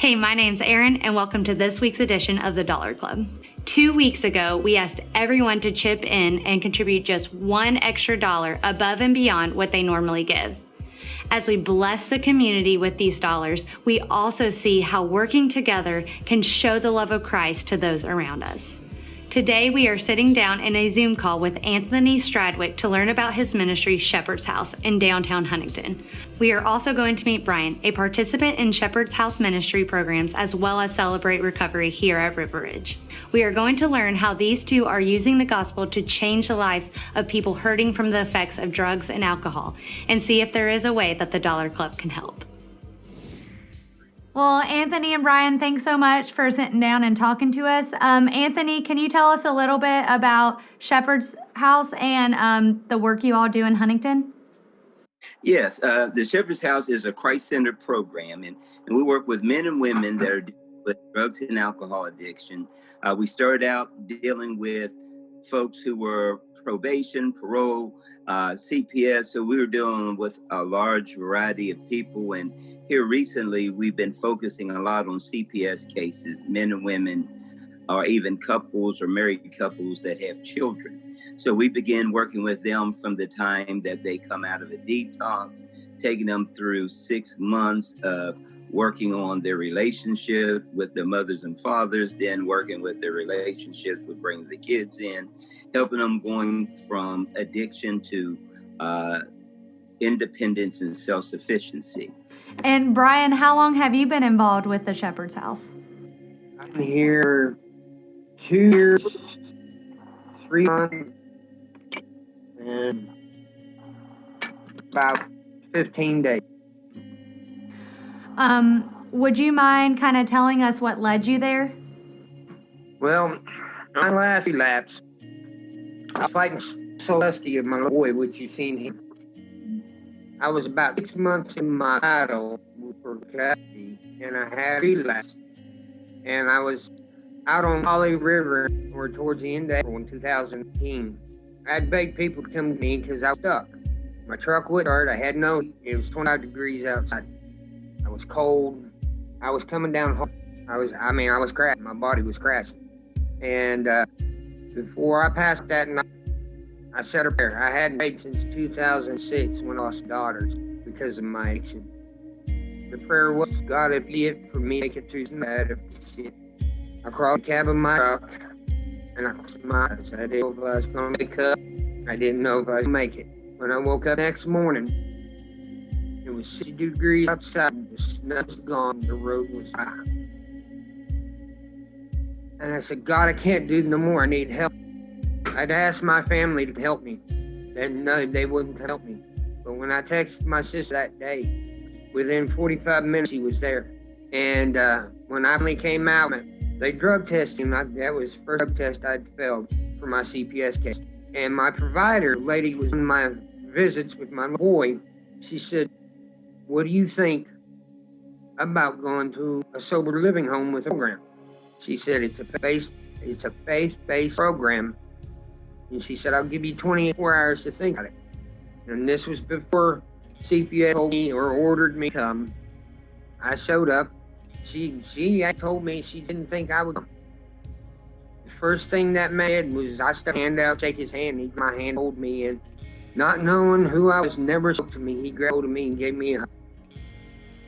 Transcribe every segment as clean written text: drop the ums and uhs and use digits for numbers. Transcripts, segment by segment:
Hey, my name's Erin, and welcome to this week's edition of the Dollar Club. 2 weeks ago, we asked everyone to chip in and contribute just $1 extra above and beyond what they normally give. As we bless the community with these dollars, we also see how working together can show the love of Christ to those around us. Today, we are sitting down in a Zoom call with Anthony Stradwick to learn about his ministry, Shepherd's House, in downtown Huntington. We are also going to meet Brian, a participant in Shepherd's House ministry programs, as well as Celebrate Recovery here at River Ridge. We are going to learn how these two are using the gospel to change the lives of people hurting from the effects of drugs and alcohol, and see if there is a way that the Dollar Club can help. Well, Anthony and Brian, thanks so much for sitting down and talking to us. Anthony, can you tell us a little bit about Shepherd's House and the work you all do in Huntington? Yes, the Shepherd's House is a Christ-centered program, and we work with men and women that are dealing with drugs and alcohol addiction. We started out dealing with folks who were probation, parole, CPS, so we were dealing with a large variety of people, and here recently, we've been focusing a lot on CPS cases, men and women, or even couples or married couples that have children. So we begin working with them from the time that they come out of a detox, taking them through 6 months of working on their relationship with their mothers and fathers, then working with their relationships with bringing the kids in, helping them going from addiction to independence and self-sufficiency. And Brian, how long have you been involved with the Shepherd's House? I'm here 2 years, 3 months, and about 15 days. Would you mind kind of telling us what led you there? Well, my last relapse, I was fighting Celestia of my little boy, which you've seen here. I was about 6 months in my battle for custody, and I had relapse. And I was out on Holly River, or towards the end of April in 2018. I had begged people to come to me because I was stuck. My truck wouldn't start. I had no heat. It was 25 degrees outside. I was cold. I was coming down home. I was crashing. My body was crashing. And before I passed that night, I said a prayer. I hadn't prayed since 2006 when I lost daughters because of my addiction. The prayer was, God, if you it for me, make it through that. I crawled the cab of my truck and I closed my eyes. I didn't know if I was going to make up. I didn't know if I was going to make it. When I woke up next morning, it was 60 degrees outside. The snow was gone. The road was dry. And I said, God, I can't do no more. I need help. I'd asked my family to help me, and no, they wouldn't help me. But when I texted my sister that day, within 45 minutes, she was there. And when I finally came out, they drug tested me. That was the first drug test I'd failed for my CPS case. And my provider, lady, was in my visits with my boy. She said, what do you think about going to a sober living home with a program? She said, it's a faith-based program. And she said, I'll give you 24 hours to think about it. And this was before CPS told me or ordered me to come. I showed up. She told me she didn't think I would come. The first thing that made was I stuck a hand out, shake his hand. He my hand, hold me, and not knowing who I was, never spoke to me. He grabbed hold of me and gave me a hug.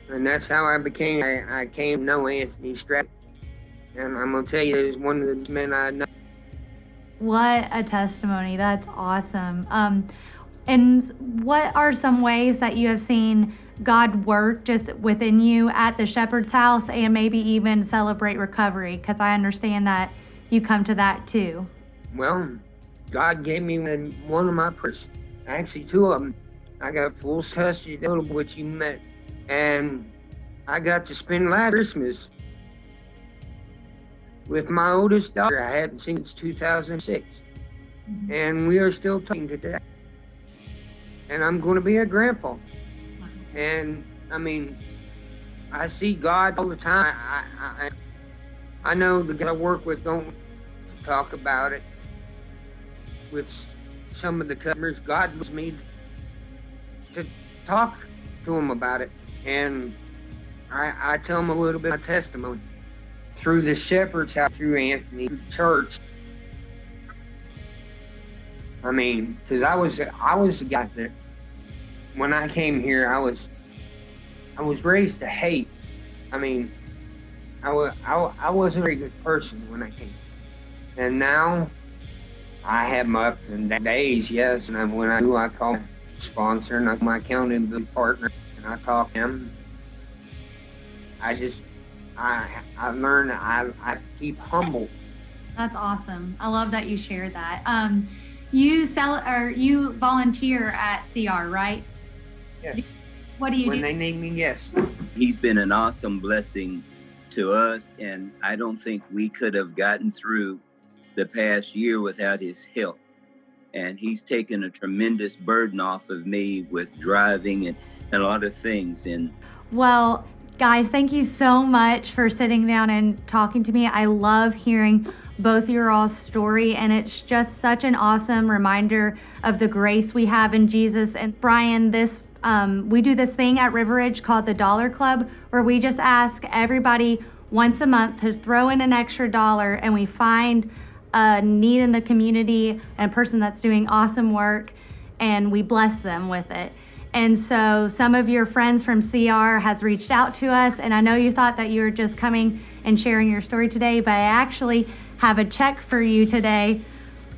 And that's how I came to know Anthony Stradwick. And I'm going to tell you, he was one of the men I know. What a testimony. That's awesome. And what are some ways that you have seen God work just within you at the Shepherd's House and maybe even Celebrate Recovery? Because I understand that you come to that too. Well, God gave me one of my prayers. Actually, 2 of them. I got full custody of which you met. And I got to spend last Christmas with my oldest daughter. I hadn't seen since 2006. And we are still talking today. And I'm going to be a grandpa. And, I see God all the time. I know the guy I work with don't talk about it with some of the customers. God wants me to talk to them about it. And I tell them a little bit of testimony through the Shepherd's House, through Anthony, through church. I mean, because I was the guy that when I came here, I was raised to hate. I mean, I wasn't a very good person when I came, and now I have my ups and days, yes. And when I do, I call my sponsor and I call my accountability partner, and I talk to him. I learn I keep humble. That's awesome. I love that you share that. You volunteer at CR, right? Yes. What do you do? When they need me, yes. He's been an awesome blessing to us, and I don't think we could have gotten through the past year without his help. And he's taken a tremendous burden off of me with driving and a lot of things. And Well, guys, thank you so much for sitting down and talking to me. I love hearing both your all's story, and it's just such an awesome reminder of the grace we have in Jesus. And Brian, we do this thing at River Ridge called the Dollar Club, where we just ask everybody once a month to throw in an extra $1, and we find a need in the community and a person that's doing awesome work, and we bless them with it. And so some of your friends from CR has reached out to us, and I know you thought that you were just coming and sharing your story today, but I actually have a check for you today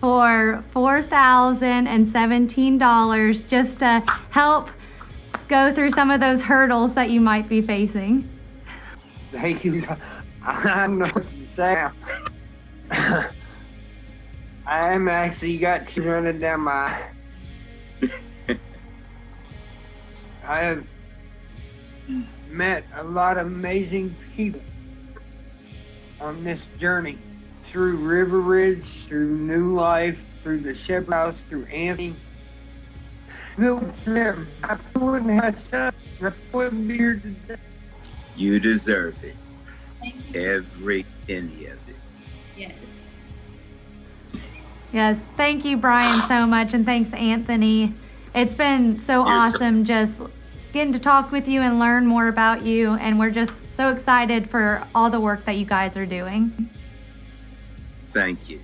for $4,017 just to help go through some of those hurdles that you might be facing. Thank you. I don't know what to say. I am actually got tears running down my. I have met a lot of amazing people on this journey through River Ridge, through New Life, through the Shepherd House, through Anthony. Through them, I wouldn't have such. I wouldn't be here today. you deserve it. Every penny of it. Yes. Yes. Thank you, Brian, so much. And thanks, Anthony. It's been so awesome just getting to talk with you and learn more about you. And we're just so excited for all the work that you guys are doing. Thank you.